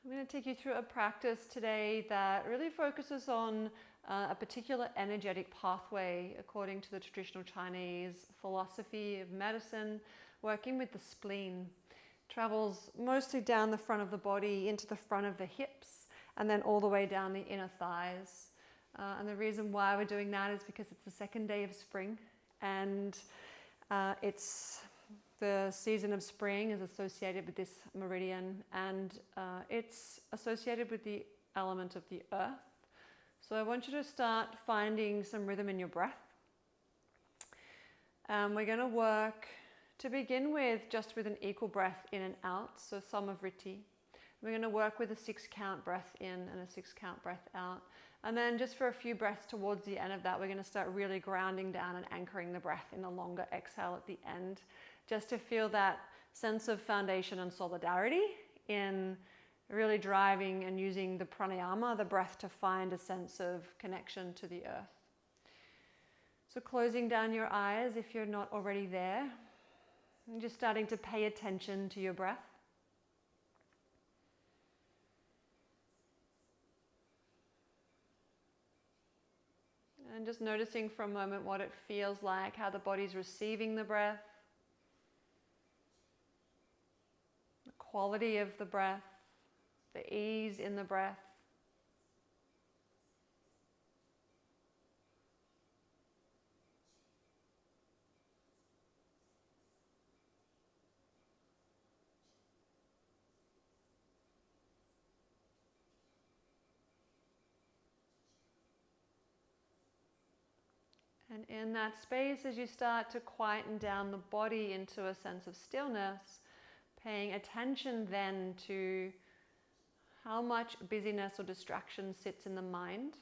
I'm going to take you through a practice today that really focuses on a particular energetic pathway according to the traditional Chinese philosophy of medicine, working with the spleen. Travels mostly down the front of the body into the front of the hips and then all the way down the inner thighs. And the reason why we're doing that is because it's the second day of spring, and it's the season of spring is associated with this meridian, and it's associated with the element of the earth. So I want you to start finding some rhythm in your breath. We're going to work to begin with just with an equal breath in and out, so Samavriti. We're going to work with a 6-count breath in and a 6-count breath out. And then just for a few breaths towards the end of that, we're going to start really grounding down and anchoring the breath in a longer exhale at the end, just to feel that sense of foundation and solidarity in really driving and using the pranayama, the breath, to find a sense of connection to the earth. So closing down your eyes if you're not already there, and just starting to pay attention to your breath. And just noticing for a moment what it feels like, how the body's receiving the breath, the quality of the breath, the ease in the breath. And in that space, as you start to quieten down the body into a sense of stillness, paying attention then to how much busyness or distraction sits in the mind.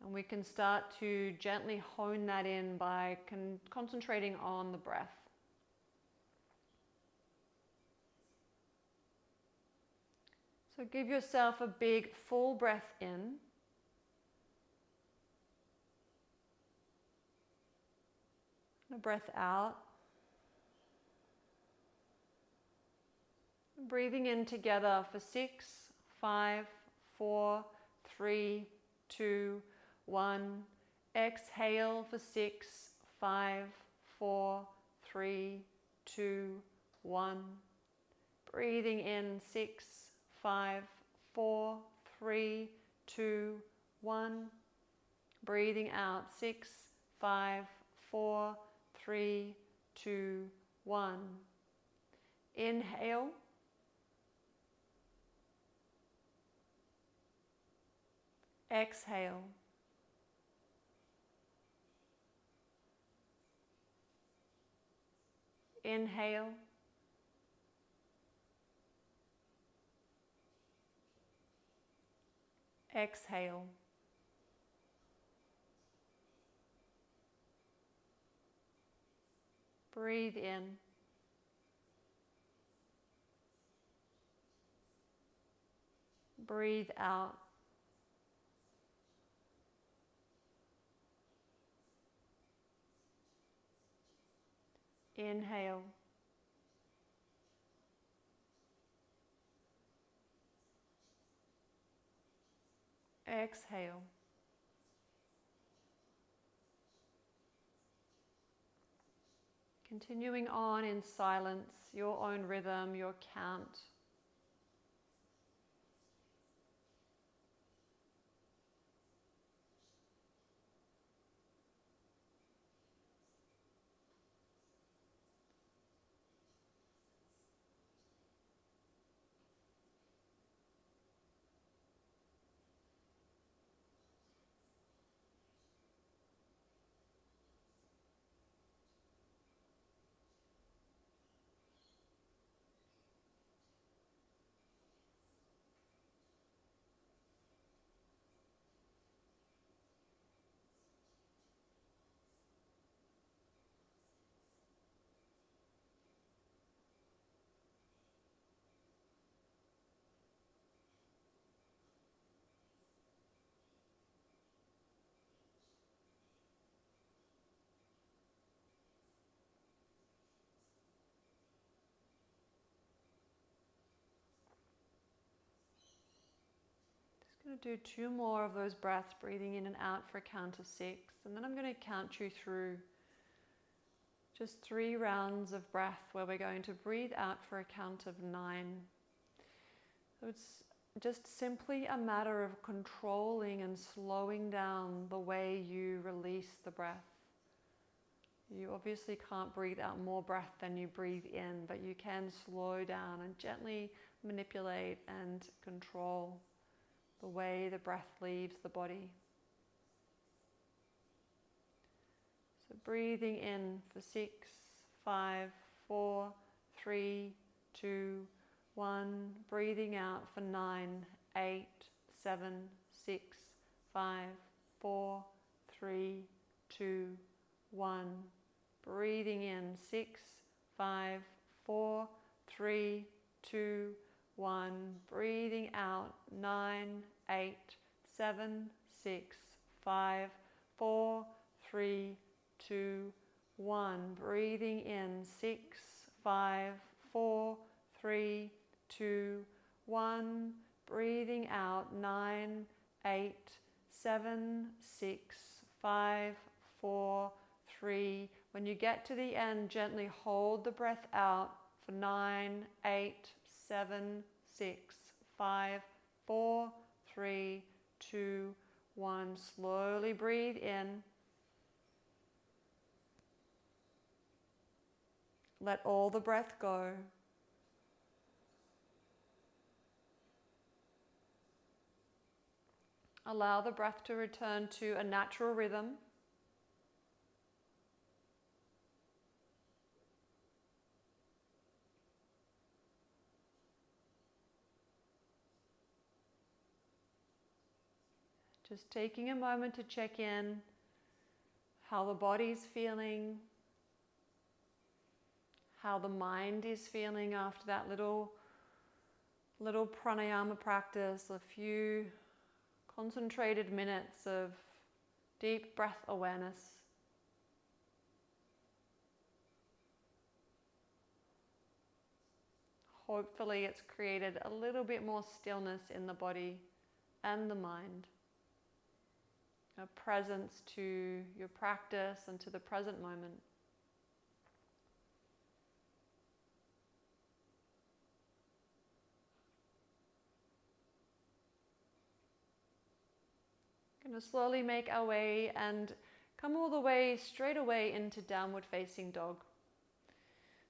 And we can start to gently hone that in by concentrating on the breath. So give yourself a big full breath in. A breath out. Breathing in together for 6, 5, 4, 3, 2, 1. Exhale for 6, 5, 4, 3, 2, 1. Breathing in 6, 5, 4, 3, 2, 1. Breathing out 6, 5, 4, 3, 2, 1. Inhale. Exhale. Inhale. Exhale. Breathe in. Breathe out. Inhale. Exhale. Continuing on in silence, your own rhythm, your count. I'm going to do 2 more of those breaths, breathing in and out for a count of 6. And then I'm going to count you through just 3 rounds of breath where we're going to breathe out for a count of 9. So it's just simply a matter of controlling and slowing down the way you release the breath. You obviously can't breathe out more breath than you breathe in, but you can slow down and gently manipulate and control the way the breath leaves the body. So breathing in for 6, 5, 4, 3, 2, 1. Breathing out for 9, 8, 7, 6, 5, 4, 3, 2, 1. Breathing in 6, 5, 4, 3, 2, 1. Breathing out 9, 8, 7, 6, 5, 4, 3, 2, 1. Breathing in 6, 5, 4, 3, 2, 1. Breathing out 9, 8, 7, 6, 5, 4, 3. When you get to the end, gently hold the breath out for 9, 8, 7, 6, 5, 4, 3, 2, 1. Slowly breathe in. Let all the breath go. Allow the breath to return to a natural rhythm. Just taking a moment to check in how the body's feeling, how the mind is feeling after that little pranayama practice, a few concentrated minutes of deep breath awareness. Hopefully it's created a little bit more stillness in the body and the mind. A presence to your practice and to the present moment. Going to slowly make our way and come all the way straight away into downward facing dog.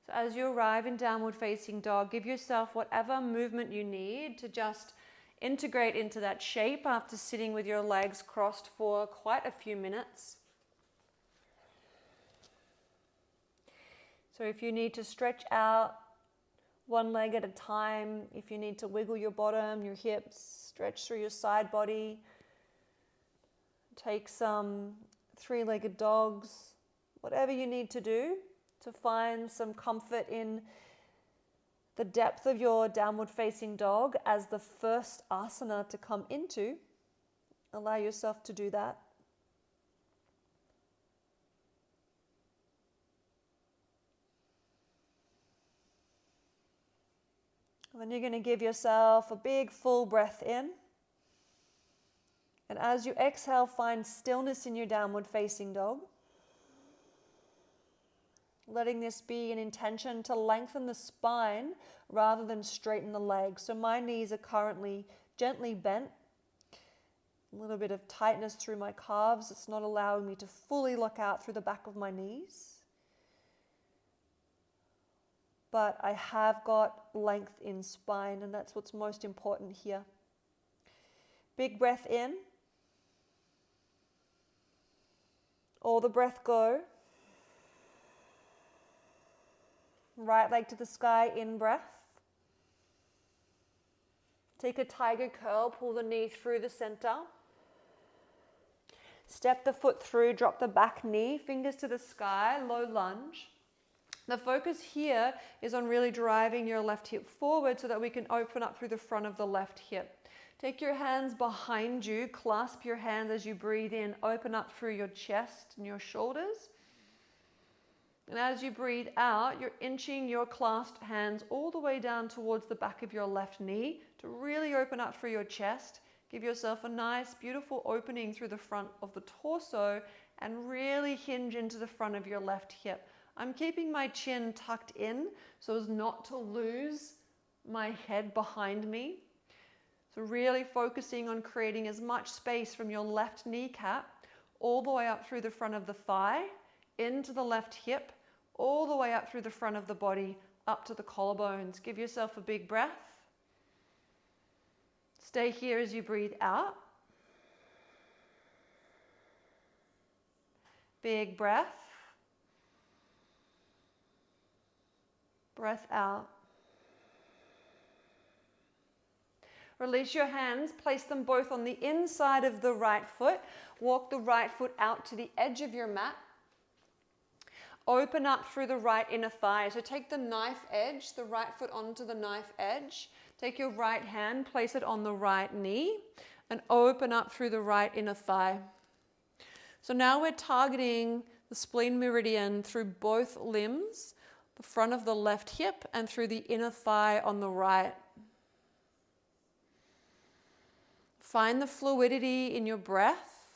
So as you arrive in downward facing dog, give yourself whatever movement you need to just integrate into that shape after sitting with your legs crossed for quite a few minutes. So if you need to stretch out one leg at a time, if you need to wiggle your bottom, your hips, stretch through your side body, take some 3-legged dogs, whatever you need to do to find some comfort in the depth of your downward facing dog as the first asana to come into. Allow yourself to do that. And then you're going to give yourself a big full breath in. And as you exhale, find stillness in your downward facing dog. Letting this be an intention to lengthen the spine rather than straighten the legs. So my knees are currently gently bent. A little bit of tightness through my calves. It's not allowing me to fully lock out through the back of my knees. But I have got length in spine, and that's what's most important here. Big breath in. All the breath go. Right leg to the sky, in breath. Take a tiger curl, pull the knee through the center. Step the foot through, drop the back knee, fingers to the sky, low lunge. The focus here is on really driving your left hip forward so that we can open up through the front of the left hip. Take your hands behind you, clasp your hands as you breathe in, open up through your chest and your shoulders. And as you breathe out, you're inching your clasped hands all the way down towards the back of your left knee to really open up through your chest. Give yourself a nice, beautiful opening through the front of the torso and really hinge into the front of your left hip. I'm keeping my chin tucked in so as not to lose my head behind me. So really focusing on creating as much space from your left kneecap all the way up through the front of the thigh, into the left hip, all the way up through the front of the body, up to the collarbones. Give yourself a big breath. Stay here as you breathe out. Big breath. Breath out. Release your hands, place them both on the inside of the right foot. Walk the right foot out to the edge of your mat. Open up through the right inner thigh. So take the knife edge, the right foot onto the knife edge. Take your right hand, place it on the right knee, and open up through the right inner thigh. So now we're targeting the spleen meridian through both limbs, the front of the left hip and through the inner thigh on the right. Find the fluidity in your breath,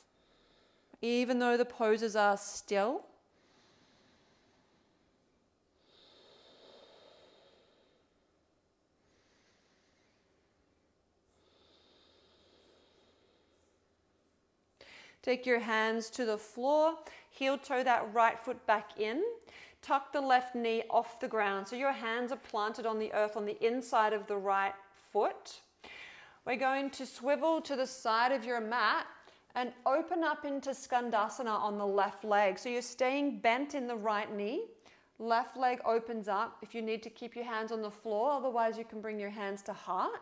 even though the poses are still. Take your hands to the floor, heel toe that right foot back in. Tuck the left knee off the ground so your hands are planted on the earth on the inside of the right foot. We're going to swivel to the side of your mat and open up into Skandasana on the left leg. So you're staying bent in the right knee. Left leg opens up. If you need to keep your hands on the floor, otherwise you can bring your hands to heart.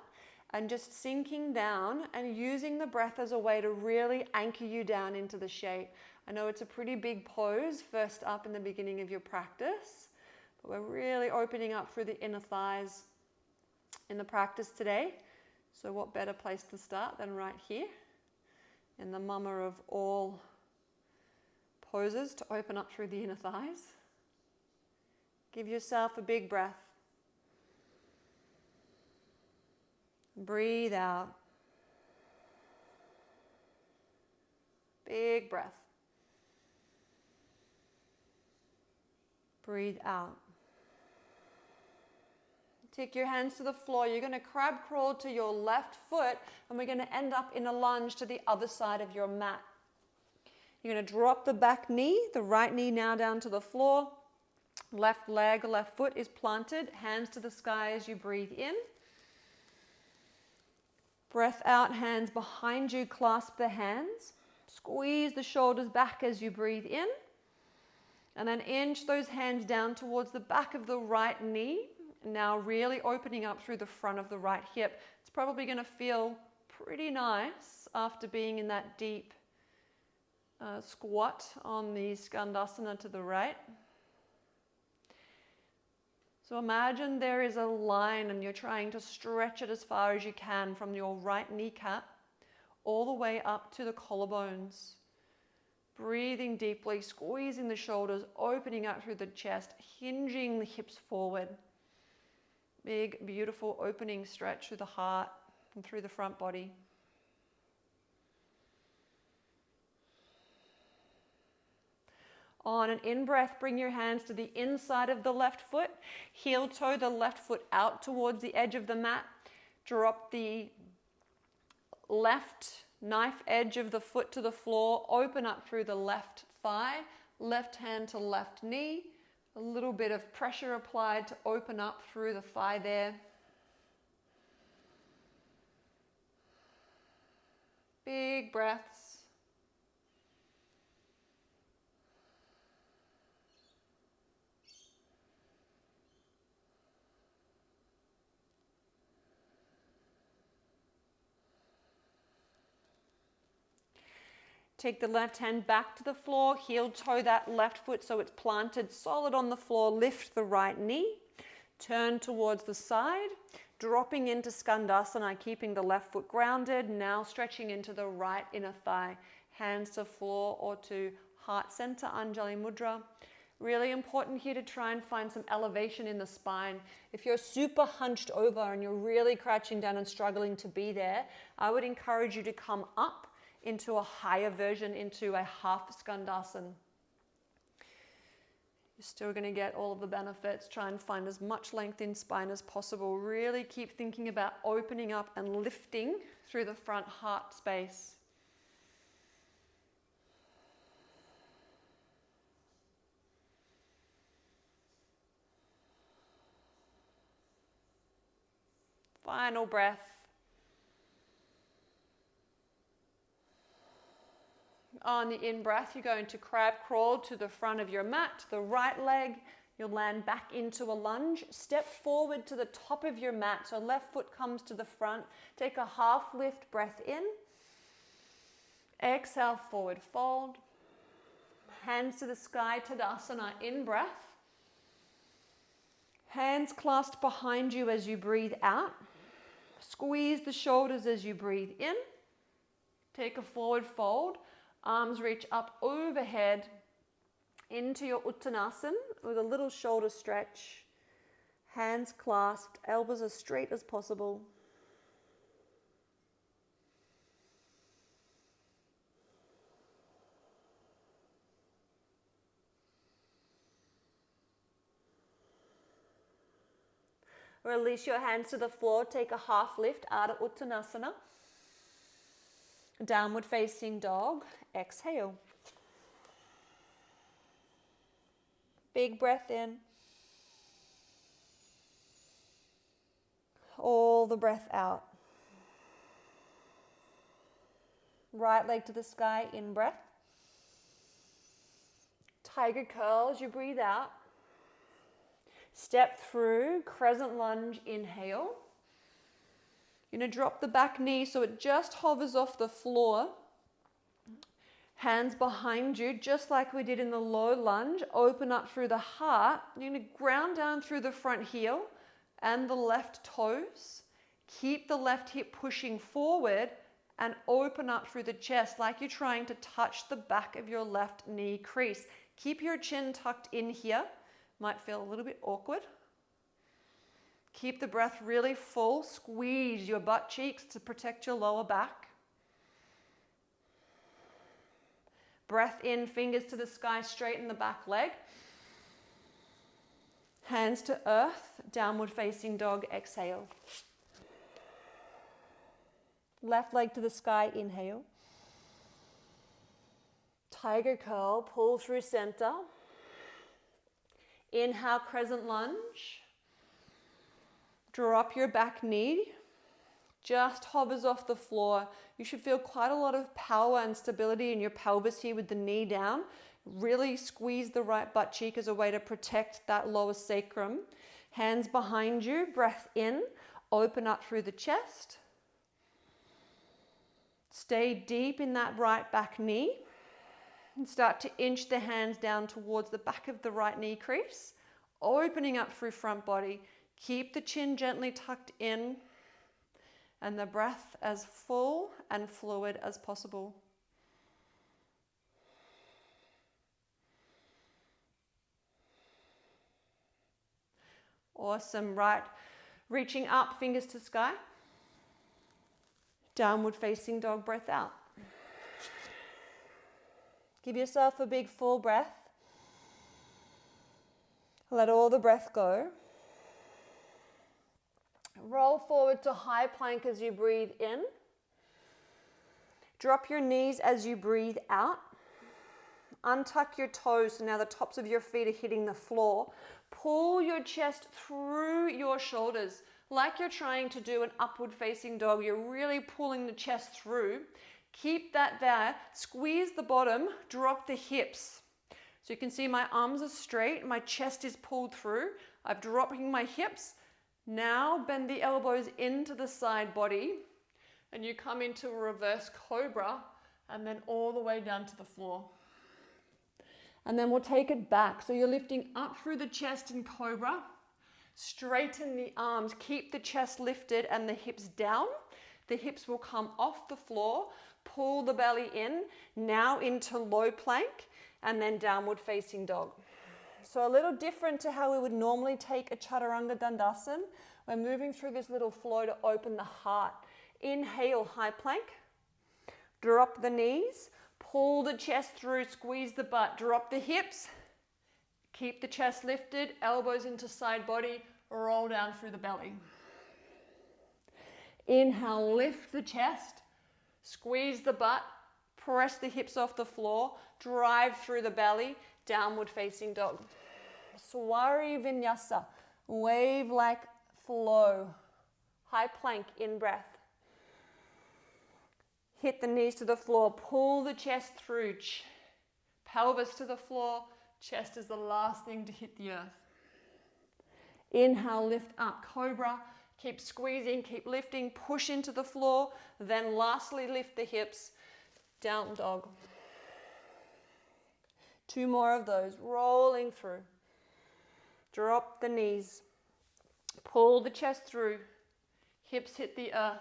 And just sinking down and using the breath as a way to really anchor you down into the shape. I know it's a pretty big pose first up in the beginning of your practice, but we're really opening up through the inner thighs in the practice today. So what better place to start than right here in the mama of all poses to open up through the inner thighs. Give yourself a big breath. Breathe out. Big breath. Breathe out. Take your hands to the floor. You're going to crab crawl to your left foot and we're going to end up in a lunge to the other side of your mat. You're going to drop the back knee, the right knee now down to the floor. Left leg, left foot is planted. Hands to the sky as you breathe in. Breath out, hands behind you, clasp the hands. Squeeze the shoulders back as you breathe in. And then inch those hands down towards the back of the right knee. Now really opening up through the front of the right hip. It's probably going to feel pretty nice after being in that deep squat on the Skandasana to the right. So imagine there is a line and you're trying to stretch it as far as you can from your right kneecap all the way up to the collarbones. Breathing deeply, squeezing the shoulders, opening up through the chest, hinging the hips forward. Big, beautiful opening stretch through the heart and through the front body. On an in-breath, bring your hands to the inside of the left foot. Heel toe the left foot out towards the edge of the mat. Drop the left knife edge of the foot to the floor. Open up through the left thigh. Left hand to left knee. A little bit of pressure applied to open up through the thigh there. Big breaths. Take the left hand back to the floor, heel toe that left foot so it's planted solid on the floor. Lift the right knee, turn towards the side, dropping into Skandasana, keeping the left foot grounded. Now stretching into the right inner thigh, hands to floor or to heart center, Anjali Mudra. Really important here to try and find some elevation in the spine. If you're super hunched over and you're really crouching down and struggling to be there, I would encourage you to come up into a higher version, into a half skandasana. You're still going to get all of the benefits. Try and find as much length in spine as possible. Really keep thinking about opening up and lifting through the front heart space. Final breath. On the in-breath, you're going to crab crawl to the front of your mat, the right leg. You'll land back into a lunge. Step forward to the top of your mat, so left foot comes to the front. Take a half lift breath in. Exhale, forward fold. Hands to the sky, Tadasana, in-breath. Hands clasped behind you as you breathe out. Squeeze the shoulders as you breathe in. Take a forward fold. Arms reach up overhead into your Uttanasana with a little shoulder stretch. Hands clasped, elbows as straight as possible. Release your hands to the floor. Take a half lift out of Uttanasana. Downward facing dog. Exhale. Big breath in. All the breath out. Right leg to the sky, in breath. Tiger curl as you breathe out. Step through, crescent lunge, inhale. You're going to drop the back knee so it just hovers off the floor. Hands behind you, just like we did in the low lunge. Open up through the heart. You're going to ground down through the front heel and the left toes. Keep the left hip pushing forward and open up through the chest like you're trying to touch the back of your left knee crease. Keep your chin tucked in here. Might feel a little bit awkward. Keep the breath really full. Squeeze your butt cheeks to protect your lower back. Breath in, fingers to the sky, straighten the back leg. Hands to earth, downward facing dog, exhale. Left leg to the sky, inhale. Tiger curl, pull through center. Inhale, crescent lunge. Drop your back knee. Just hovers off the floor. You should feel quite a lot of power and stability in your pelvis here with the knee down. Really squeeze the right butt cheek as a way to protect that lower sacrum. Hands behind you, breath in. Open up through the chest. Stay deep in that right back knee. And start to inch the hands down towards the back of the right knee crease, opening up through front body. Keep the chin gently tucked in and the breath as full and fluid as possible. Awesome. Right, reaching up, fingers to sky. Downward facing dog, breath out. Give yourself a big full breath. Let all the breath go. Roll forward to high plank as you breathe in. Drop your knees as you breathe out. Untuck your toes so now the tops of your feet are hitting the floor. Pull your chest through your shoulders like you're trying to do an upward facing dog. You're really pulling the chest through. Keep that there. Squeeze the bottom, drop the hips. So you can see my arms are straight, my chest is pulled through. I'm dropping my hips. Now bend the elbows into the side body and you come into a reverse cobra and then all the way down to the floor. And then we'll take it back. So you're lifting up through the chest in cobra. Straighten the arms, keep the chest lifted and the hips down. The hips will come off the floor. Pull the belly in, now into low plank, and then downward facing dog. So a little different to how we would normally take a Chaturanga Dandasana. We're moving through this little flow to open the heart. Inhale, high plank. Drop the knees. Pull the chest through, squeeze the butt. Drop the hips. Keep the chest lifted, elbows into side body. Roll down through the belly. Inhale, lift the chest. Squeeze the butt. Press the hips off the floor. Drive through the belly. Downward facing dog. Swari Vinyasa. Wave-like flow. High plank, in breath. Hit the knees to the floor. Pull the chest through. Pelvis to the floor. Chest is the last thing to hit the earth. Inhale, lift up, cobra. Keep squeezing, keep lifting, push into the floor. Then lastly, lift the hips. Down dog. 2 more of those, rolling through. Drop the knees. Pull the chest through. Hips hit the earth.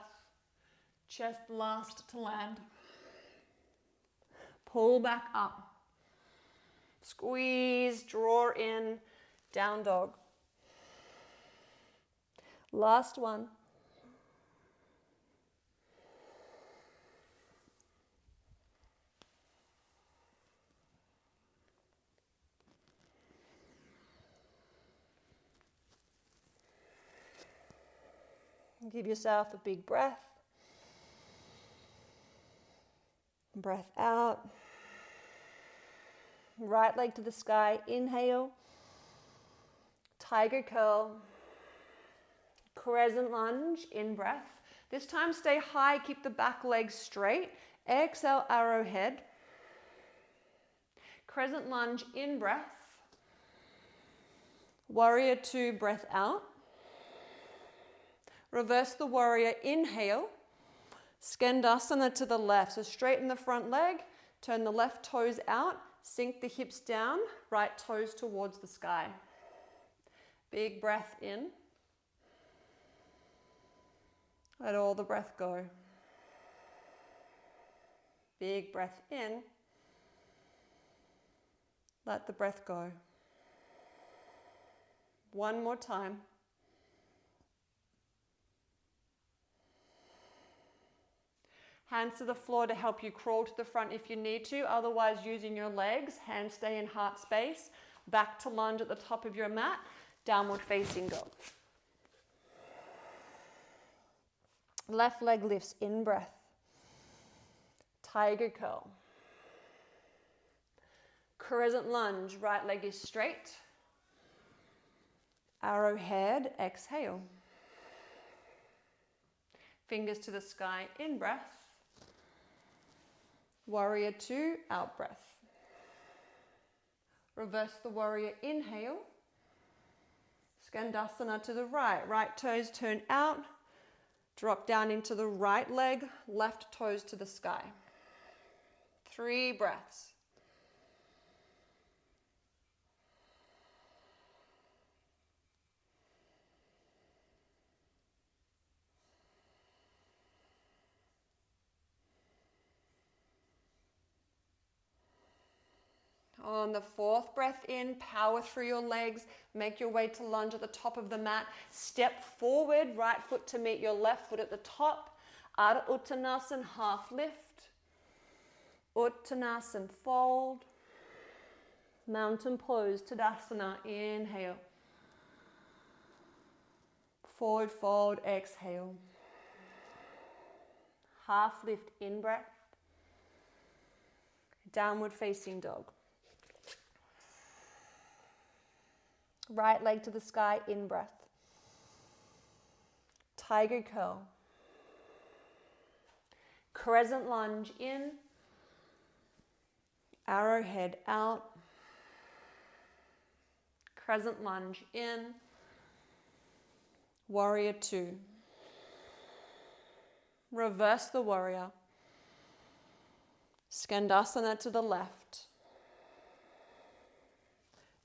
Chest last to land. Pull back up. Squeeze, draw in, down dog. Last one. Give yourself a big breath. Breath out. Right leg to the sky, inhale. Tiger curl. Crescent lunge, in breath. This time stay high, keep the back leg straight. Exhale, arrowhead. Crescent lunge, in breath. Warrior 2, breath out. Reverse the warrior, inhale. Skandasana to the left, so straighten the front leg, turn the left toes out, sink the hips down, right toes towards the sky. Big breath in. Let all the breath go. Big breath in. Let the breath go. One more time. Hands to the floor to help you crawl to the front if you need to. Otherwise, using your legs, hands stay in heart space. Back to lunge at the top of your mat. Downward facing dog. Left leg lifts, in breath. Tiger curl. Crescent lunge, right leg is straight. Arrowhead, exhale. Fingers to the sky, in breath. Warrior 2, out breath. Reverse the warrior, inhale. Skandasana to the right. Right toes turn out. Drop down into the right leg, left toes to the sky. 3 breaths. On the 4th breath in, power through your legs, make your way to lunge at the top of the mat. Step forward, right foot to meet your left foot at the top. Ardha Uttanasana, half lift. Uttanasana, fold. Mountain pose, Tadasana, inhale. Forward fold, exhale. Half lift, in breath. Downward facing dog. Right leg to the sky, in breath. Tiger curl. Crescent lunge in. Arrowhead out. Crescent lunge in. Warrior 2. Reverse the warrior. Skandasana to the left.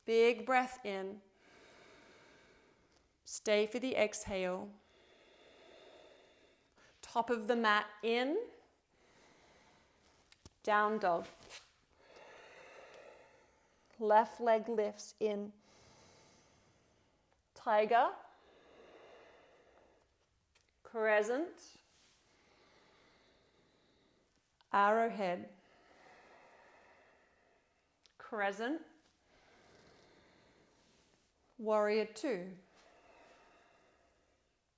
Big breath in. Stay for the exhale. Top of the mat in. Down dog. Left leg lifts in. Tiger. Crescent. Arrowhead. Crescent. Warrior two.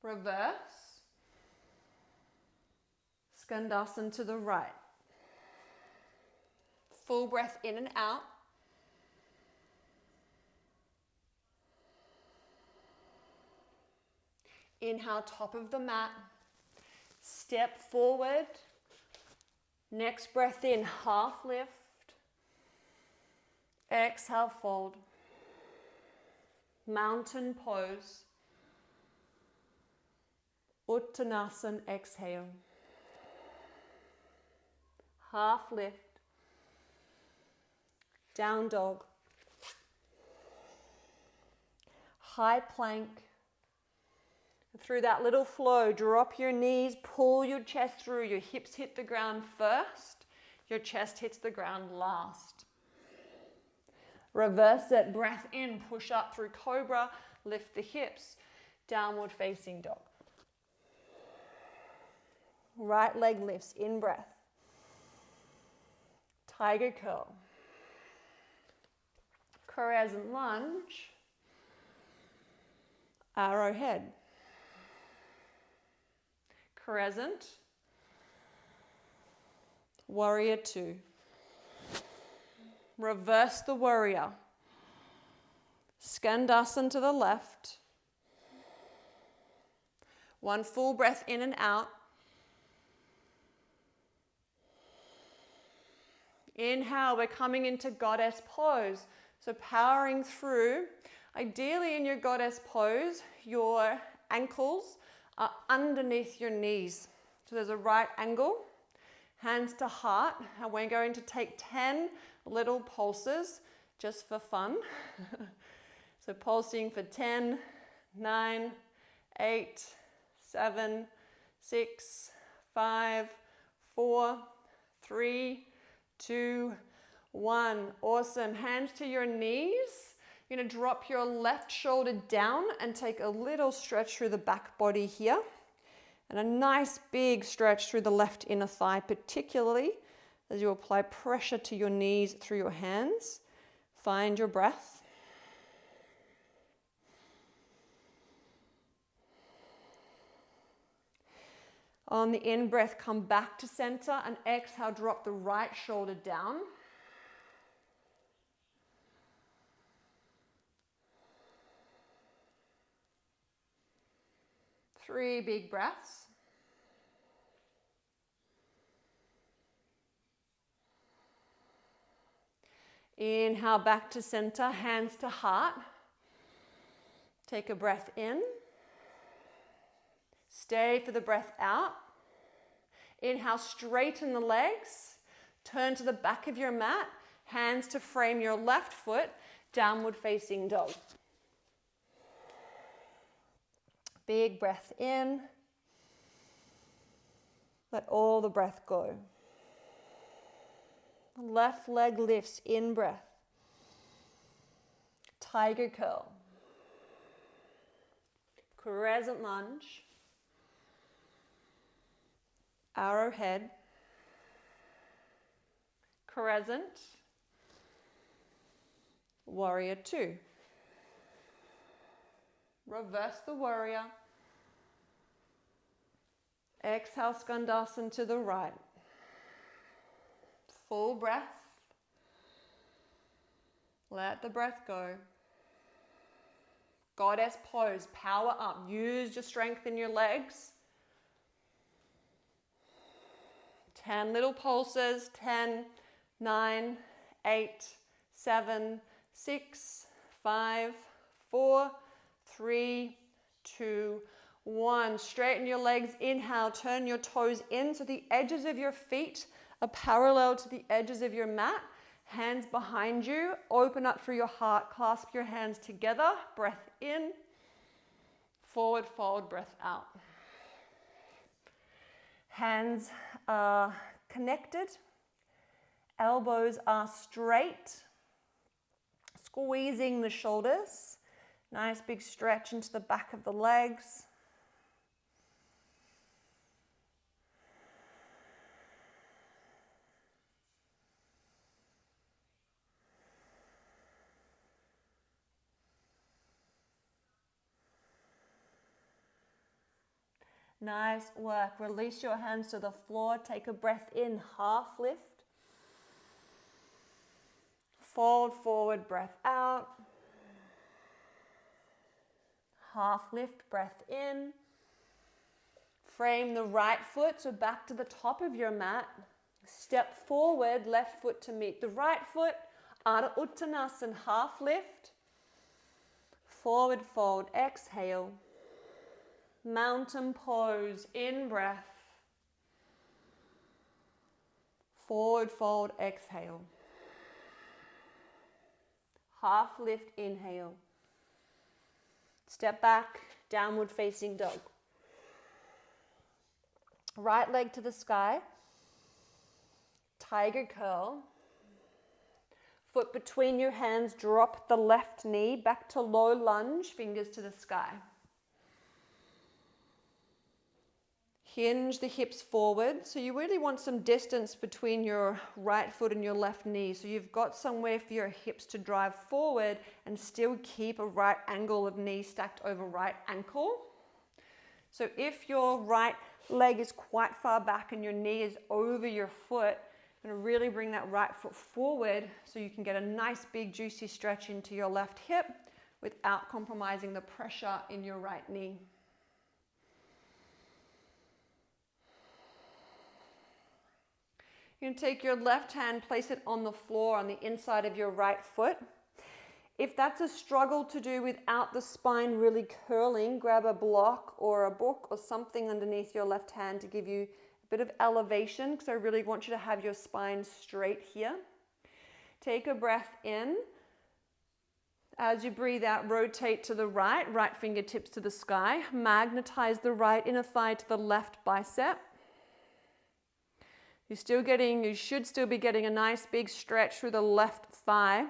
Reverse. Skandasana to the right. Full breath in and out. Inhale, top of the mat. Step forward. Next breath in, half lift. Exhale, fold. Mountain pose. Uttanasana, exhale. Half lift. Down dog. High plank. Through that little flow, drop your knees, pull your chest through. Your hips hit the ground first. Your chest hits the ground last. Reverse it. Breath in. Push up through cobra. Lift the hips. Downward facing dog. Right leg lifts. In breath. Tiger curl. Crescent lunge. Arrowhead. Crescent. Warrior two. Reverse the warrior. Skandasana to the left. One full breath in and out. Inhale, we're coming into goddess pose. So powering through. Ideally in your goddess pose, your ankles are underneath your knees. So there's a right angle, hands to heart, and we're going to take 10 little pulses just for fun. So pulsing for 10, 9, 8, 7, 6, 5, 4, 3, 2, 1. Awesome. Hands to your knees. You're going to drop your left shoulder down and take a little stretch through the back body here. And a nice big stretch through the left inner thigh, particularly as you apply pressure to your knees through your hands. Find your breath. On the in-breath, come back to center and exhale, drop the right shoulder down. Three big breaths. Inhale back to center, hands to heart. Take a breath in. Stay for the breath out. Inhale, straighten the legs. Turn to the back of your mat. Hands to frame your left foot. Downward facing dog. Big breath in. Let all the breath go. Left leg lifts, in breath. Tiger curl. Crescent lunge. Arrowhead. Crescent. Warrior two. Reverse the warrior. Exhale, Skandasana to the right. Full breath. Let the breath go. Goddess pose, power up. Use your strength in your legs. 10 little pulses. 10, 9, 8, 7, 6, 5, 4, 3, 2, 1. Straighten your legs. Inhale, turn your toes in so the edges of your feet are parallel to the edges of your mat. Hands behind you. Open up through your heart. Clasp your hands together. Breath in. Forward fold, breath out. Hands are connected. Elbows are straight. squeezing the shoulders. Nice big stretch into the back of the legs. Nice work. Release your hands to the floor. Take a breath in, half lift. Fold forward, breath out. Half lift, breath in. Frame the right foot, so back to the top of your mat. Step forward, left foot to meet the right foot. Ardha Uttanasana, half lift. Forward fold, exhale. Mountain pose, in breath. Forward fold, exhale. Half lift, inhale. Step back, downward facing dog. Right leg to the sky. Tiger curl. Foot between your hands, drop the left knee back to low lunge, fingers to the sky. Hinge the hips forward. So you really want some distance between your right foot and your left knee. So you've got somewhere for your hips to drive forward and still keep a right angle of knee stacked over right ankle. So if your right leg is quite far back and your knee is over your foot, you're going to really bring that right foot forward so you can get a nice big juicy stretch into your left hip without compromising the pressure in your right knee. You can take your left hand, place it on the floor on the inside of your right foot. If that's a struggle to do without the spine really curling, grab a block or a book or something underneath your left hand to give you a bit of elevation, because I really want you to have your spine straight here. Take a breath in. As you breathe out, rotate to the right, right fingertips to the sky. Magnetize the right inner thigh to the left bicep. You should still be getting a nice big stretch through the left thigh.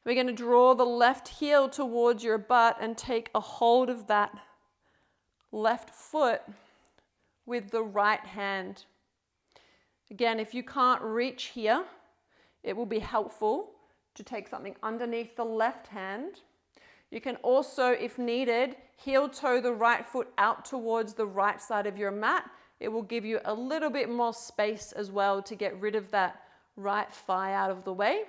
We're going to draw the left heel towards your butt and take a hold of that left foot with the right hand. Again, if you can't reach here, it will be helpful to take something underneath the left hand. You can also, if needed, heel toe the right foot out towards the right side of your mat. It will give you a little bit more space as well to get rid of that right thigh out of the way.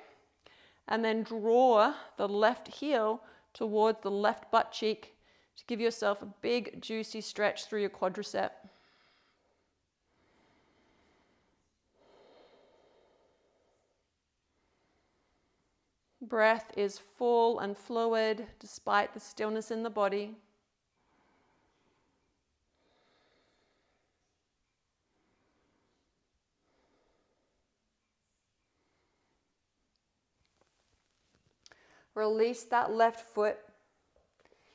And then draw the left heel towards the left butt cheek to give yourself a big juicy stretch through your quadricep. Breath is full and fluid despite the stillness in the body. Release that left foot.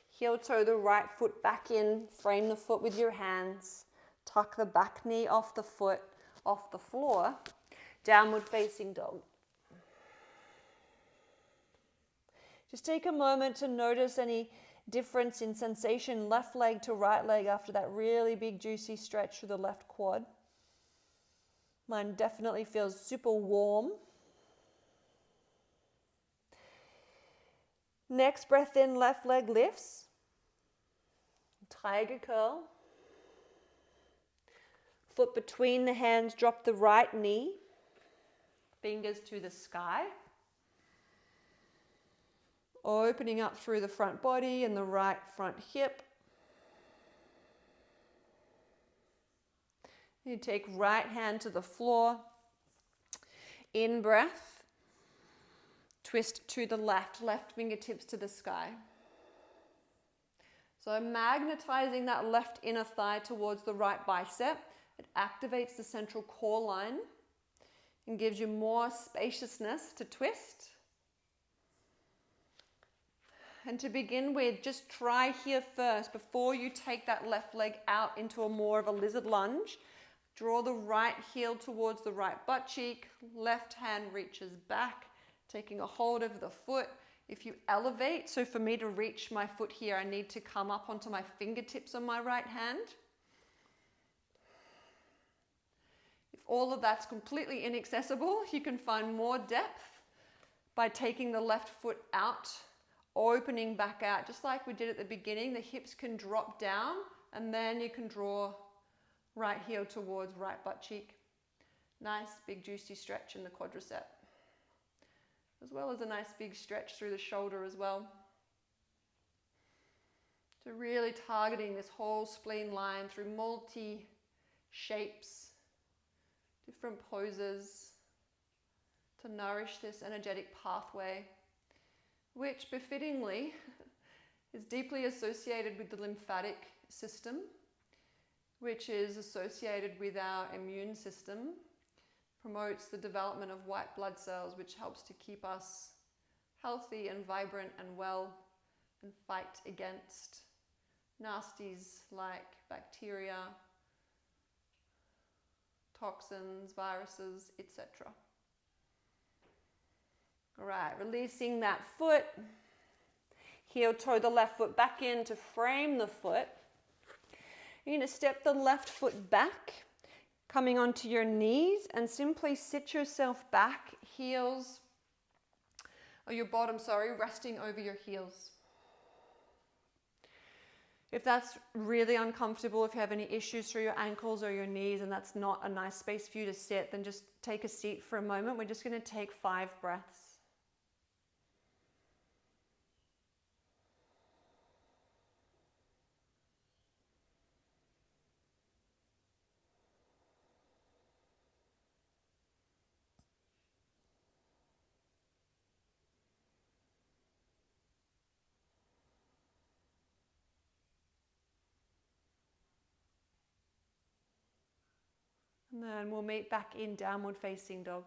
Heel toe the right foot back in. Frame the foot with your hands. Tuck the back knee off the foot, off the floor. Downward facing dog. Just take a moment to notice any difference in sensation, left leg to right leg after that really big juicy stretch through the left quad. Mine definitely feels super warm. Next breath in, left leg lifts. Tiger curl. Foot between the hands, drop the right knee. Fingers to the sky. Opening up through the front body and the right front hip. You take right hand to the floor. In breath. Twist to the left, left fingertips to the sky. So magnetizing that left inner thigh towards the right bicep, it activates the central core line and gives you more spaciousness to twist. And to begin with, just try here first before you take that left leg out into a more of a lizard lunge. Draw the right heel towards the right butt cheek, left hand reaches back taking a hold of the foot. If you elevate, so for me to reach my foot here, I need to come up onto my fingertips on my right hand. If all of that's completely inaccessible, you can find more depth by taking the left foot out, opening back out, just like we did at the beginning. The hips can drop down, and then you can draw right heel towards right butt cheek. Nice big juicy stretch in the quadricep, as well as a nice big stretch through the shoulder as well. So really targeting this whole spleen line through multi shapes, different poses, to nourish this energetic pathway, which befittingly is deeply associated with the lymphatic system, which is associated with our immune system, promotes the development of white blood cells, which helps to keep us healthy and vibrant and well, and fight against nasties like bacteria, toxins, viruses, etc. All right, releasing that foot. Heel toe the left foot back in to frame the foot. You're going to step the left foot back, coming onto your knees, and simply sit yourself back, heels, or your bottom, resting over your heels. If that's really uncomfortable, if you have any issues through your ankles or your knees and that's not a nice space for you to sit, then just take a seat for a moment. We're just going to take 5 breaths. And then we'll meet back in downward facing dog.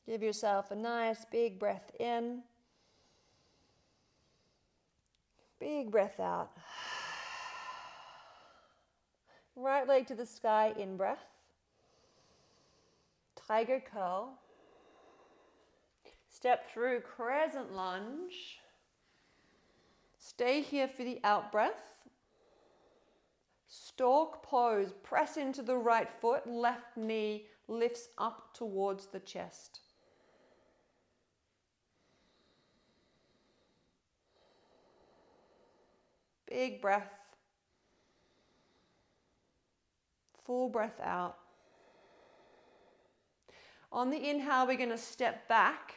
Give yourself a nice big breath in. Big breath out. Right leg to the sky, in breath. Tiger curl. Step through crescent lunge. Stay here for the out breath. Stork pose. Press into the right foot. Left knee lifts up towards the chest. Big breath. Full breath out. On the inhale, we're going to step back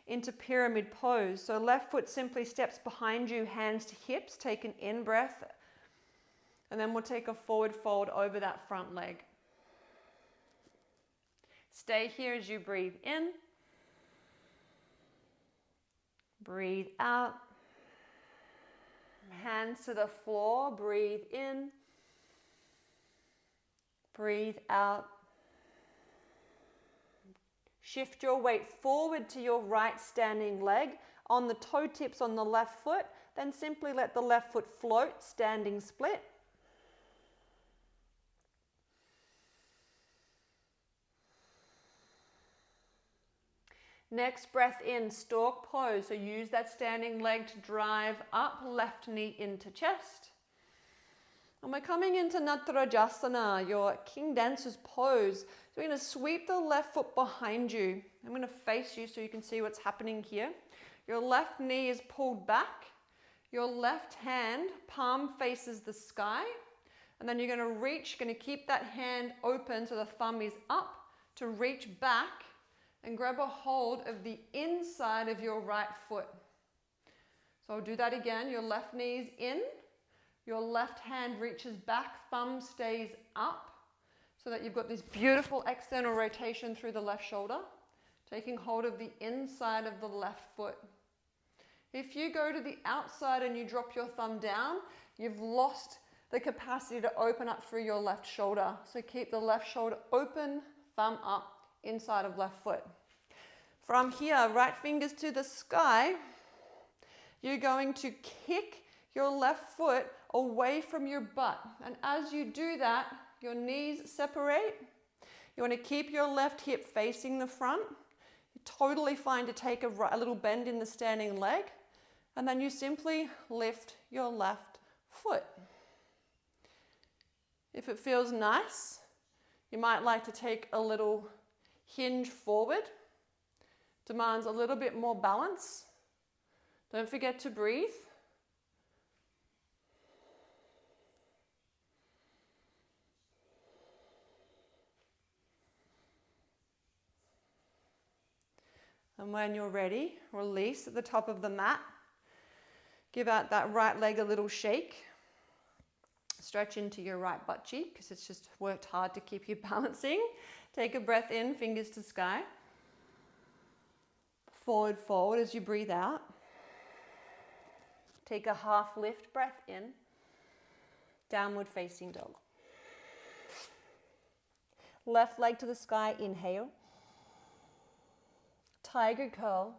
into pyramid pose. So left foot simply steps behind you, hands to hips. Take an in breath. And then we'll take a forward fold over that front leg. Stay here as you breathe in. Breathe out. Hands to the floor. Breathe in. Breathe out. Shift your weight forward to your right standing leg on the toe tips on the left foot. Then simply let the left foot float, standing split. Next breath in, stork pose. So use that standing leg to drive up, left knee into chest. And we're coming into Natarajasana, your King Dancer's pose. So we're going to sweep the left foot behind you. I'm going to face you so you can see what's happening here. Your left knee is pulled back. Your left hand, palm faces the sky. And then you're going to reach, going to keep that hand open so the thumb is up to reach back and grab a hold of the inside of your right foot. So I'll do that again. Your left knee is in. Your left hand reaches back, thumb stays up, so that you've got this beautiful external rotation through the left shoulder, taking hold of the inside of the left foot. If you go to the outside and you drop your thumb down, you've lost the capacity to open up through your left shoulder. So keep the left shoulder open, thumb up, inside of left foot. From here, right fingers to the sky, you're going to kick your left foot away from your butt. And as you do that, your knees separate. You want to keep your left hip facing the front. You're totally fine to take a little bend in the standing leg, and then you simply lift your left foot. If it feels nice, you might like to take a little hinge forward. Demands a little bit more balance. Don't forget to breathe. And when you're ready, release at the top of the mat. Give out that right leg a little shake. Stretch into your right butt cheek because it's just worked hard to keep you balancing. Take a breath in, fingers to sky. Forward, forward as you breathe out. Take a half lift breath in. Downward facing dog. Left leg to the sky, inhale. Tiger curl.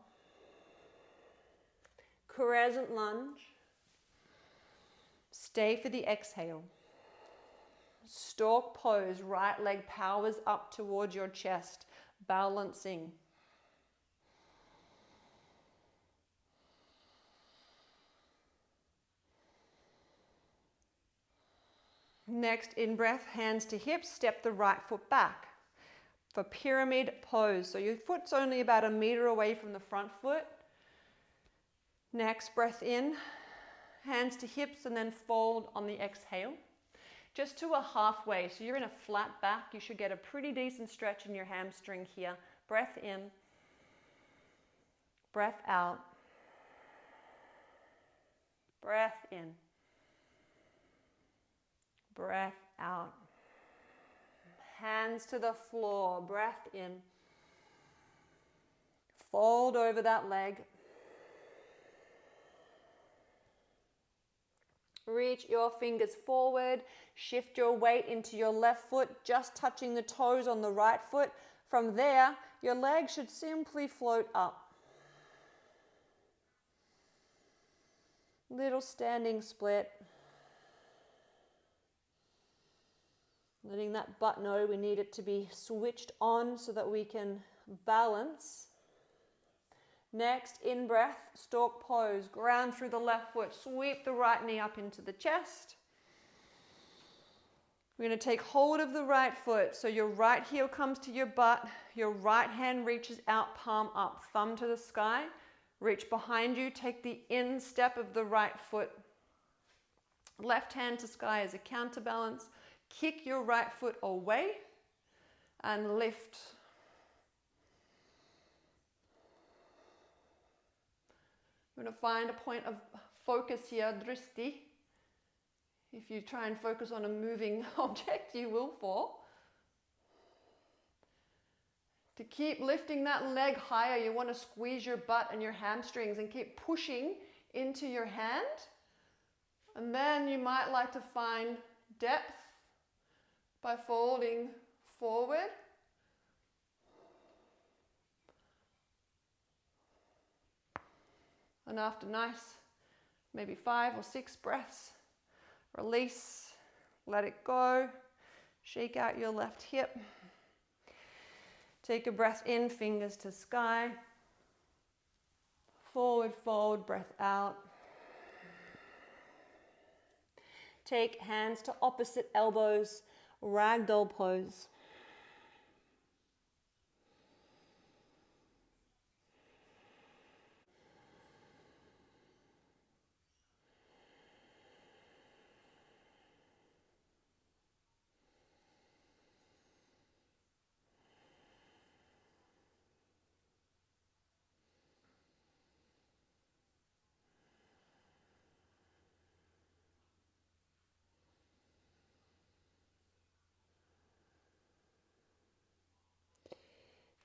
Crescent lunge. Stay for the exhale. Stork pose, right leg powers up towards your chest, balancing. Next, in breath, hands to hips, step the right foot back for pyramid pose. So your foot's only about 1 meter away from the front foot. Next, breath in, hands to hips, and then fold on the exhale. Just to a halfway, so you're in a flat back. You should get a pretty decent stretch in your hamstring here. Breath in, breath out, breath in, breath out. Hands to the floor, breath in. Fold over that leg. Reach your fingers forward. Shift your weight into your left foot, just touching the toes on the right foot. From there, your leg should simply float up. Little standing split. Letting that butt know we need it to be switched on so that we can balance. Next, in breath, stork pose. Ground through the left foot. Sweep the right knee up into the chest. We're going to take hold of the right foot. So your right heel comes to your butt. Your right hand reaches out, palm up, thumb to the sky. Reach behind you. Take the instep of the right foot. Left hand to sky as a counterbalance. Kick your right foot away and lift. We're going to find a point of focus here, drishti. If you try and focus on a moving object, you will fall. To keep lifting that leg higher, you want to squeeze your butt and your hamstrings and keep pushing into your hand. And then you might like to find depth by folding forward. And after nice, maybe 5 or 6 breaths, release, let it go, shake out your left hip. Take a breath in, fingers to sky. Forward fold, breath out. Take hands to opposite elbows, ragdoll pose.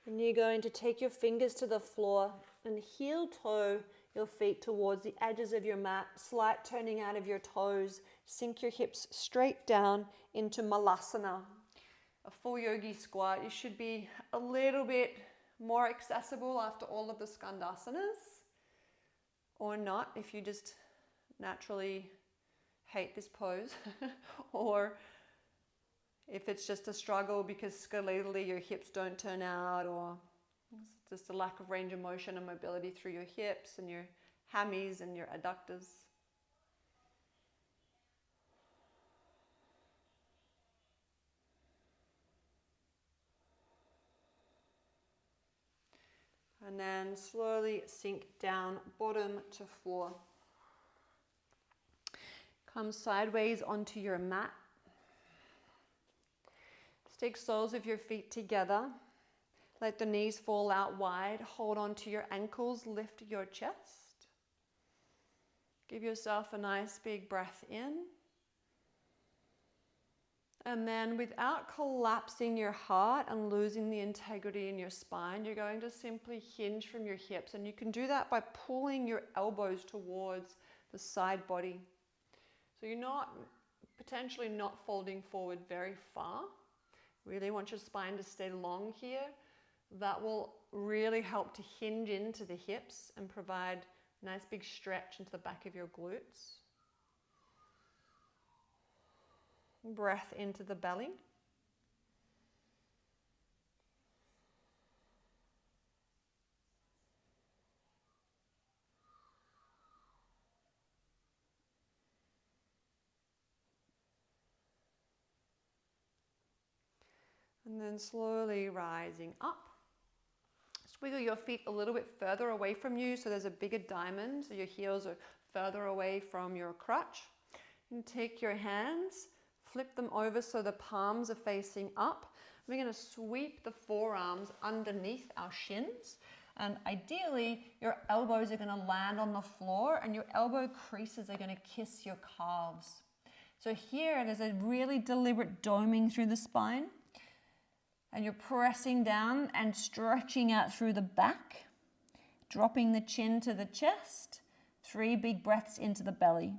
And you're going to take your fingers to the floor and heel toe your feet towards the edges of your mat, slight turning out of your toes. Sink your hips straight down into Malasana, a full yogi squat. You should be a little bit more accessible after all of the Skandasanas, or not if you just naturally hate this pose, or If it's just a struggle because skeletally your hips don't turn out, or it's just a lack of range of motion and mobility through your hips and your hammies and your adductors. And then slowly sink down, bottom to floor. Come sideways onto your mat. Stick soles of your feet together. Let the knees fall out wide. Hold on to your ankles. Lift your chest. Give yourself a nice big breath in. And then without collapsing your heart and losing the integrity in your spine, you're going to simply hinge from your hips. And you can do that by pulling your elbows towards the side body. So you're potentially not folding forward very far. Really want your spine to stay long here. That will really help to hinge into the hips and provide a nice big stretch into the back of your glutes. Breath into the belly. And then slowly rising up. Wiggle your feet a little bit further away from you so there's a bigger diamond, so your heels are further away from your crutch. And take your hands, flip them over so the palms are facing up. We're going to sweep the forearms underneath our shins. And ideally, your elbows are going to land on the floor and your elbow creases are going to kiss your calves. So here, there's a really deliberate doming through the spine. And you're pressing down and stretching out through the back, dropping the chin to the chest. 3 big breaths into the belly.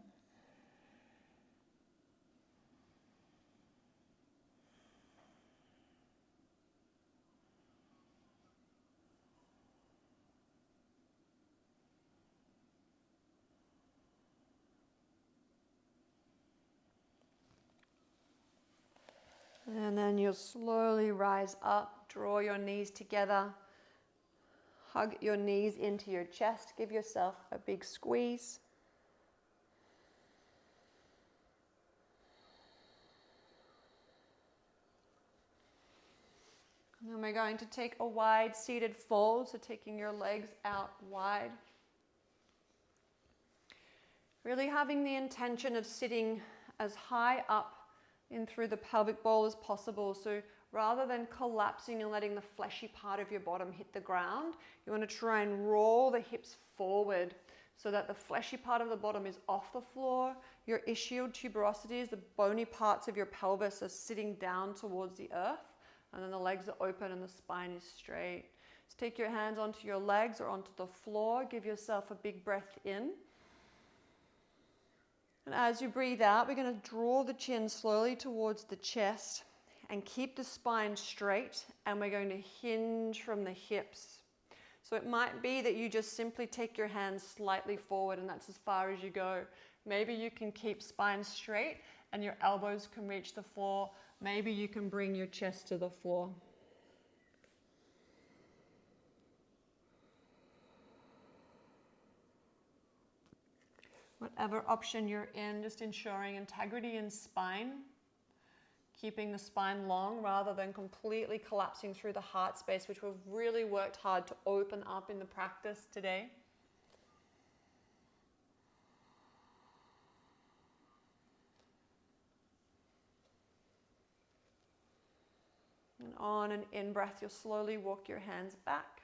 And then you'll slowly rise up, draw your knees together, hug your knees into your chest, give yourself a big squeeze. And then we're going to take a wide seated fold, so taking your legs out wide. Really having the intention of sitting as high up in through the pelvic bowl as possible. So rather than collapsing and letting the fleshy part of your bottom hit the ground, you want to try and roll the hips forward so that the fleshy part of the bottom is off the floor. Your ischial tuberosities, the bony parts of your pelvis, are sitting down towards the earth, and then the legs are open and the spine is straight. So take your hands onto your legs or onto the floor. Give yourself a big breath in. And as you breathe out, we're going to draw the chin slowly towards the chest and keep the spine straight, and we're going to hinge from the hips. So it might be that you just simply take your hands slightly forward and that's as far as you go. Maybe you can keep spine straight and your elbows can reach the floor. Maybe you can bring your chest to the floor. Whatever option you're in, just ensuring integrity in spine, keeping the spine long rather than completely collapsing through the heart space, which we've really worked hard to open up in the practice today. And on an in-breath, you'll slowly walk your hands back.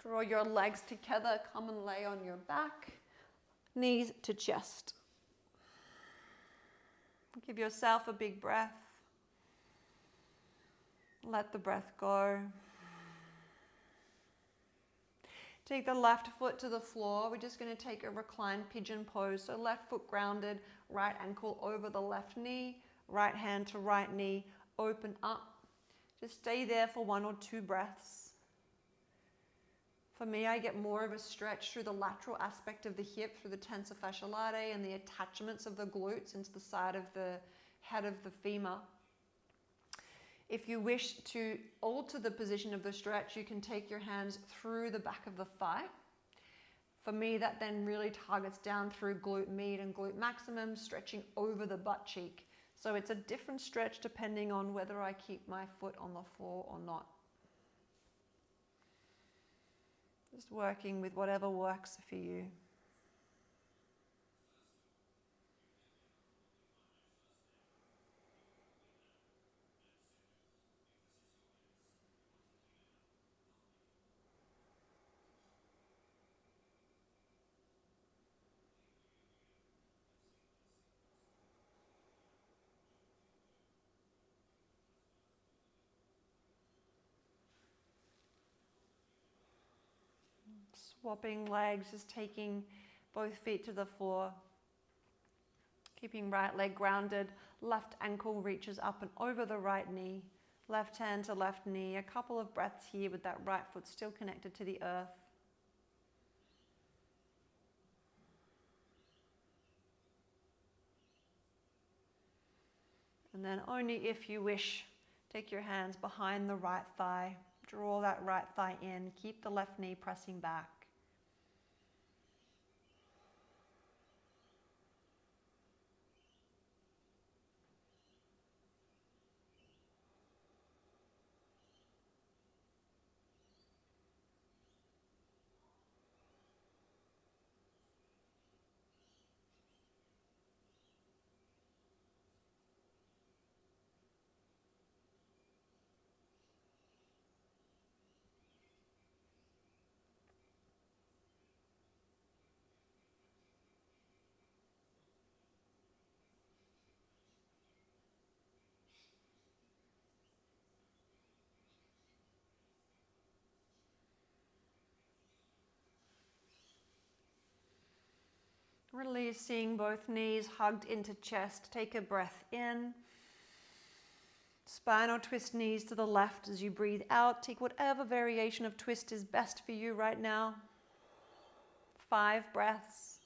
Draw your legs together, come and lay on your back, knees to chest. Give yourself a big breath. Let the breath go. Take the left foot to the floor. We're just going to take a reclined pigeon pose. So left foot grounded, right ankle over the left knee, right hand to right knee, open up. Just stay there for 1 or 2 breaths. For me, I get more of a stretch through the lateral aspect of the hip, through the tensor fasciae latae and the attachments of the glutes into the side of the head of the femur. If you wish to alter the position of the stretch, you can take your hands through the back of the thigh. For me, that then really targets down through glute med and glute maximum, stretching over the butt cheek. So it's a different stretch depending on whether I keep my foot on the floor or not. Just working with whatever works for you. Swapping legs, just taking both feet to the floor. Keeping right leg grounded, left ankle reaches up and over the right knee. Left hand to left knee, a couple of breaths here with that right foot still connected to the earth. And then only if you wish, take your hands behind the right thigh. Draw that right thigh in. Keep the left knee pressing back. Releasing both knees hugged into chest. Take a breath in. Spinal twist knees to the left as you breathe out. Take whatever variation of twist is best for you right now. 5 breaths.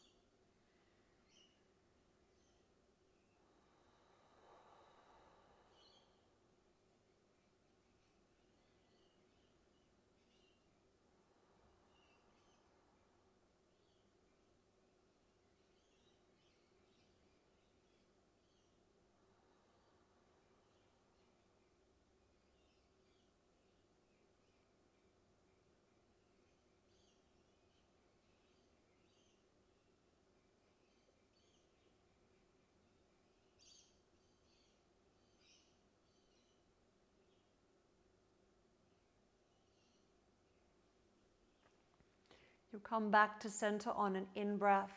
You'll come back to center on an in-breath.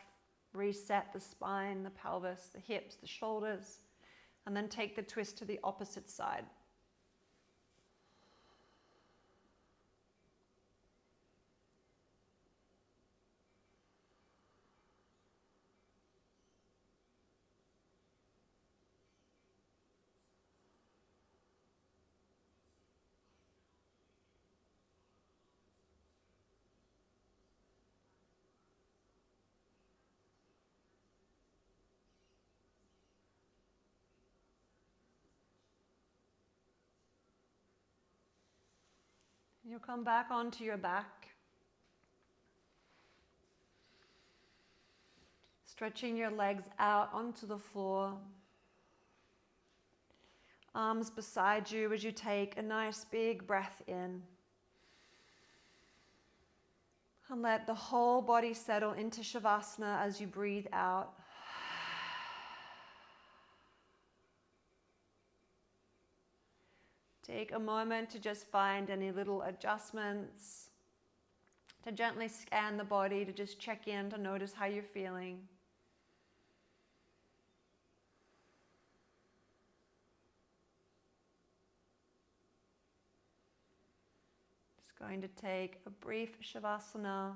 Reset the spine, the pelvis, the hips, the shoulders, and then take the twist to the opposite side. You'll come back onto your back. Stretching your legs out onto the floor. Arms beside you as you take a nice big breath in. And let the whole body settle into Shavasana as you breathe out. Take a moment to just find any little adjustments, to gently scan the body, to just check in, to notice how you're feeling. Just going to take a brief Shavasana,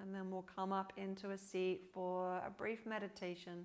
and then we'll come up into a seat for a brief meditation.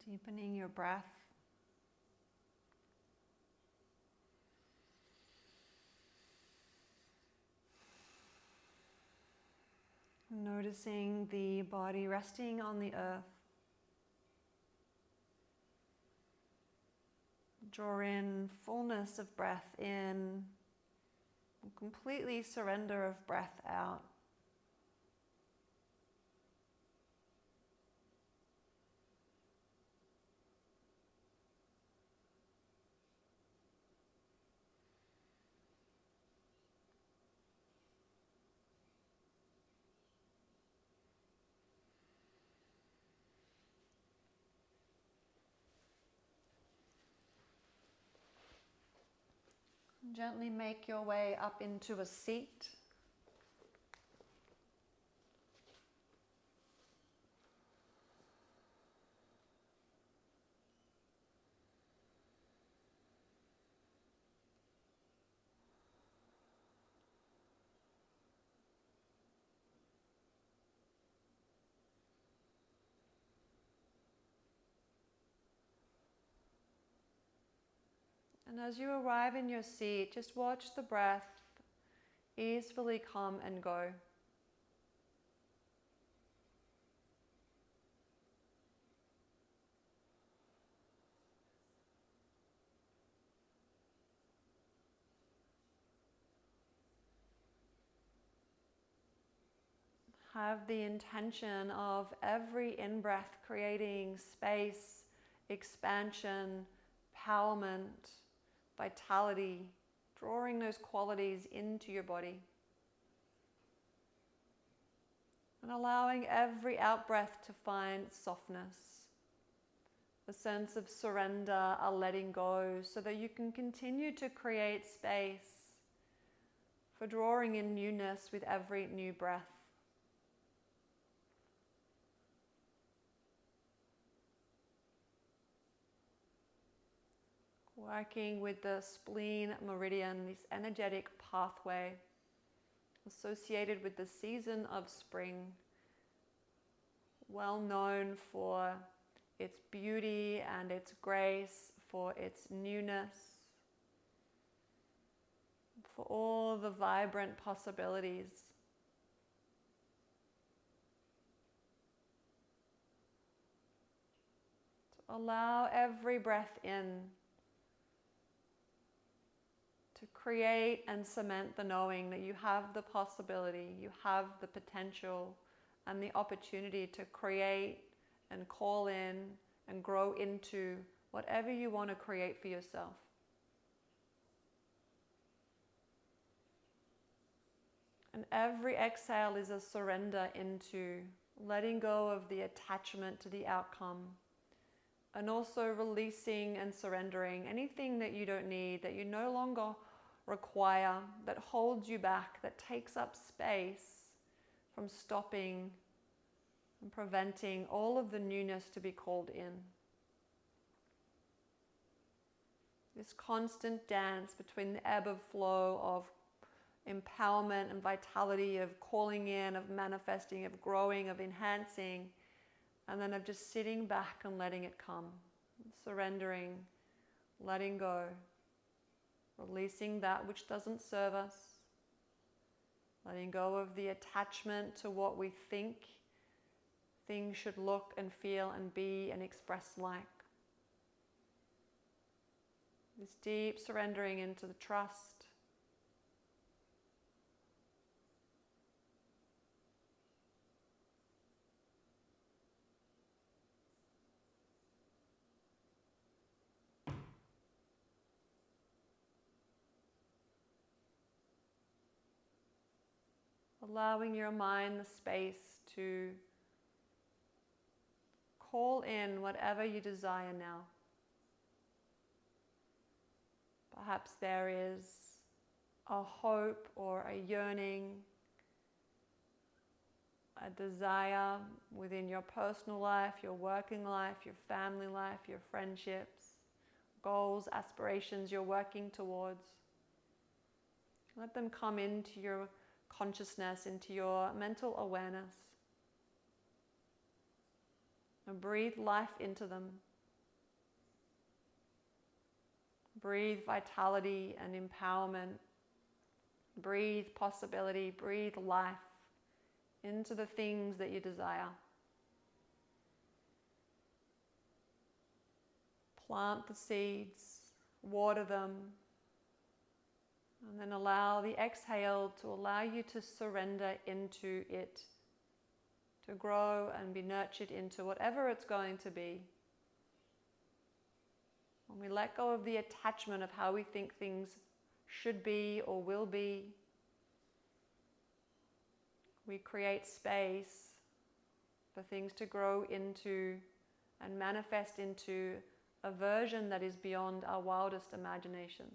Deepening your breath. Noticing the body resting on the earth. Draw in fullness of breath in, completely surrender of breath out. Gently make your way up into a seat. And as you arrive in your seat, just watch the breath easily come and go. Have the intention of every in-breath creating space, expansion, empowerment, vitality, drawing those qualities into your body. And allowing every out-breath to find softness, a sense of surrender, a letting go, so that you can continue to create space for drawing in newness with every new breath. Working with the spleen meridian, this energetic pathway associated with the season of spring, well known for its beauty and its grace, for its newness, for all the vibrant possibilities. So allow every breath in to create and cement the knowing that you have the possibility, you have the potential and the opportunity to create and call in and grow into whatever you want to create for yourself. And every exhale is a surrender into letting go of the attachment to the outcome, and also releasing and surrendering anything that you don't need, that you no longer require, that holds you back, that takes up space from stopping and preventing all of the newness to be called in. This constant dance between the ebb and flow of empowerment and vitality, of calling in, of manifesting, of growing, of enhancing, and then of just sitting back and letting it come, surrendering, letting go, releasing that which doesn't serve us, letting go of the attachment to what we think things should look and feel and be and express like. This deep surrendering into the trust. Allowing your mind the space to call in whatever you desire now. Perhaps there is a hope or a yearning, a desire within your personal life, your working life, your family life, your friendships, goals, aspirations you're working towards. Let them come into your consciousness, into your mental awareness. And breathe life into them. Breathe vitality and empowerment. Breathe possibility, breathe life into the things that you desire. Plant the seeds, water them, and then allow the exhale to allow you to surrender into it, to grow and be nurtured into whatever it's going to be. When we let go of the attachment of how we think things should be or will be, we create space for things to grow into and manifest into a version that is beyond our wildest imagination.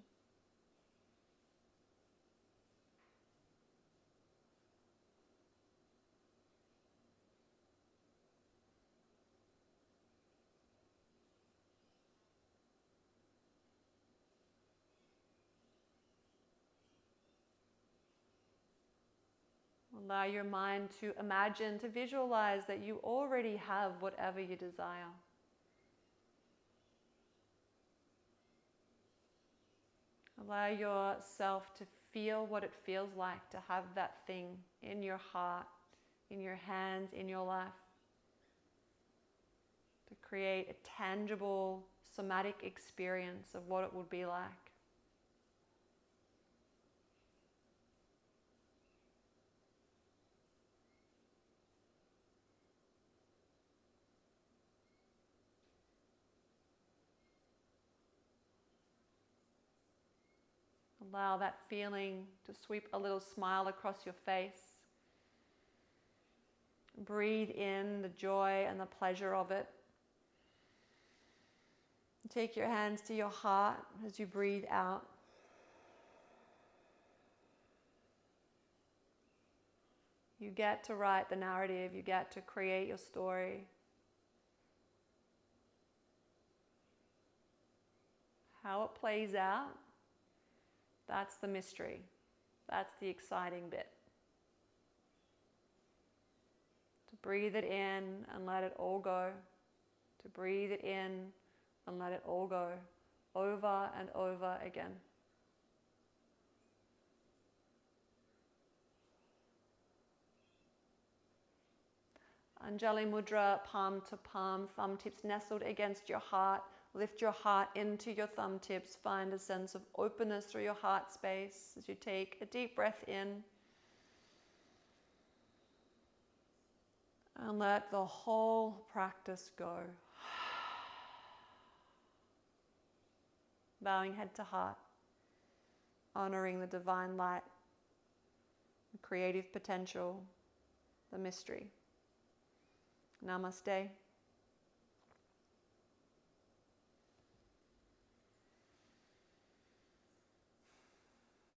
Allow your mind to imagine, to visualize that you already have whatever you desire. Allow yourself to feel what it feels like to have that thing in your heart, in your hands, in your life. To create a tangible, somatic experience of what it would be like. Allow that feeling to sweep a little smile across your face. Breathe in the joy and the pleasure of it. Take your hands to your heart as you breathe out. You get to write the narrative, you get to create your story. How it plays out, that's the mystery. That's the exciting bit. To breathe it in and let it all go. To breathe it in and let it all go. Over and over again. Anjali Mudra, palm to palm, thumb tips nestled against your heart. Lift your heart into your thumb tips. Find a sense of openness through your heart space as you take a deep breath in. And let the whole practice go. Bowing head to heart, honoring the divine light, the creative potential, the mystery. Namaste.